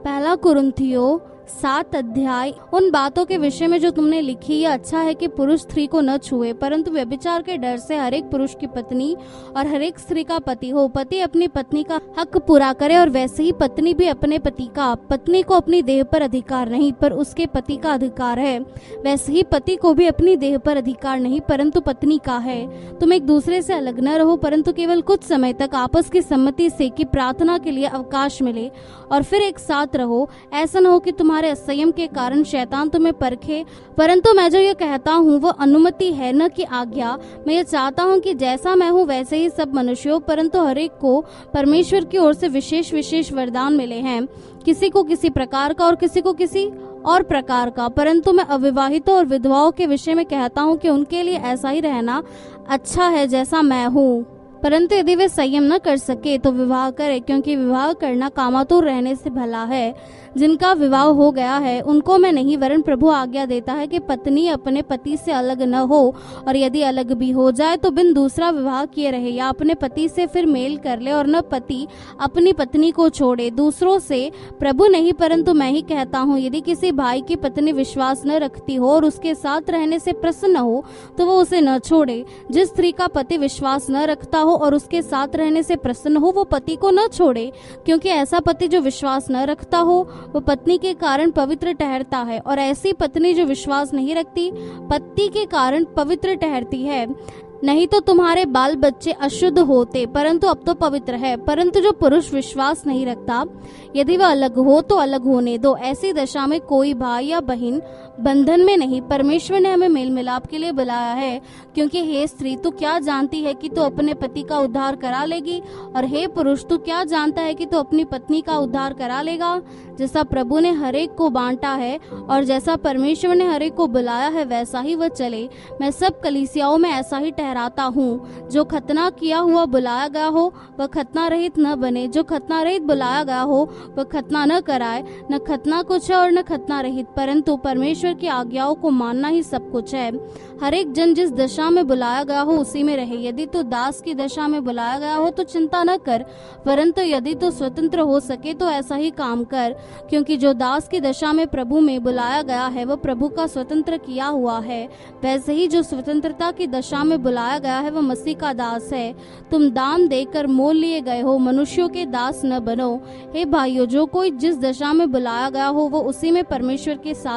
पहला कुरिन्थियों 7 अध्याय। उन बातों के विषय में जो तुमने लिखी, यह अच्छा है कि पुरुष स्त्री को न छुए, परंतु व्यभिचार के डर से हर एक पुरुष की पत्नी और हर एक स्त्री का पति हो। पति अपनी पत्नी का हक पूरा करे और वैसे ही पत्नी भी अपने पति का। पत्नी को अपनी देह पर अधिकार नहीं, पर उसके पति का अधिकार है। वैसे ही पति को भी अपनी देह पर अधिकार नहीं, परंतु पत्नी का है। तुम एक दूसरे से अलग न रहो, परंतु केवल कुछ समय तक आपस की सम्मति से, कि प्रार्थना के लिए अवकाश मिले, और फिर एक साथ रहो। ऐसा न हो कि तुम्हारे असंयम के कारण शैतान तुम्हें परखे। परंतु मैं जो यह कहता हूँ वह अनुमति है, न कि आज्ञा। मैं यह चाहता हूँ कि जैसा मैं हूँ वैसे ही सब मनुष्य हो, परंतु हर एक को परमेश्वर की ओर से विशेष विशेष वरदान मिले हैं, किसी को किसी प्रकार का और किसी को किसी और प्रकार का। परंतु मैं अविवाहितों और विधवाओं के विषय में कहता हूँ कि उनके लिए ऐसा ही रहना अच्छा है जैसा मैं हूँ। परंतु यदि वे संयम न कर सके तो विवाह करे, क्योंकि विवाह करना कामातुर रहने से भला है। जिनका विवाह हो गया है उनको मैं नहीं, वरन प्रभु आज्ञा देता है कि पत्नी अपने पति से अलग न हो, और यदि अलग भी हो जाए तो बिन दूसरा विवाह किए रहे, या अपने पति से फिर मेल कर ले, और न पति अपनी पत्नी को छोड़े। दूसरों से प्रभु नहीं, परंतु मैं ही कहता हूँ, यदि किसी भाई की पत्नी विश्वास न रखती हो और उसके साथ रहने से प्रसन्न हो, तो वो उसे न छोड़े। जिस स्त्री का पति विश्वास न रखता हो और उसके साथ रहने से प्रसन्न हो, वो पति को न छोड़े, क्योंकि ऐसा पति जो विश्वास न रखता हो वो पत्नी के कारण पवित्र ठहरता है, और ऐसी पत्नी जो विश्वास नहीं रखती पति के कारण पवित्र ठहरती है। नहीं तो तुम्हारे बाल बच्चे अशुद्ध होते, परंतु अब तो पवित्र है। परंतु जो पुरुष विश्वास नहीं रखता, यदि वह अलग हो तो अलग होने दो। ऐसी दशा में कोई भाई या बहन बंधन में नहीं, परमेश्वर ने हमें मेल मिलाप के लिए बुलाया है। क्योंकि हे स्त्री, तू क्या जानती है कि तू अपने पति का उद्धार करा लेगी, और हे पुरुष, तू क्या जानता है कि तू अपनी पत्नी का उद्धार करा लेगा। जैसा प्रभु ने हरेक को बांटा है और जैसा परमेश्वर ने हरेक को बुलाया है, वैसा ही वह चले। मैं सब कलीसियाओं में ऐसा ही ठहराता हूँ। जो खतना किया हुआ बुलाया गया हो वह खतना रहित न बने, जो खतना रहित बुलाया गया हो वह खतना न कराए। न खतना कुछ है और न खतना रहित, परंतु परमेश्वर की आज्ञाओं को मानना ही सब कुछ है। हर एक जन जिस दशा में बुलाया गया हो उसी में रहे। यदि तो दास की दशा में बुलाया गया हो तो चिंता न कर, परंतु यदि तो स्वतंत्र हो सके तो ऐसा ही काम कर, क्योंकि जो दास की दशा में प्रभु में बुलाया गया है वह प्रभु का स्वतंत्र किया हुआ है। वैसे ही जो स्वतंत्रता की दशा में बुलाया गया है वह मसीह का दास है। तुम दाम देकर मोल लिए गए हो, मनुष्यों के दास न बनो। हे भाइयों, जो कोई जिस दशा में बुलाया गया हो वो उसी में परमेश्वर के साथ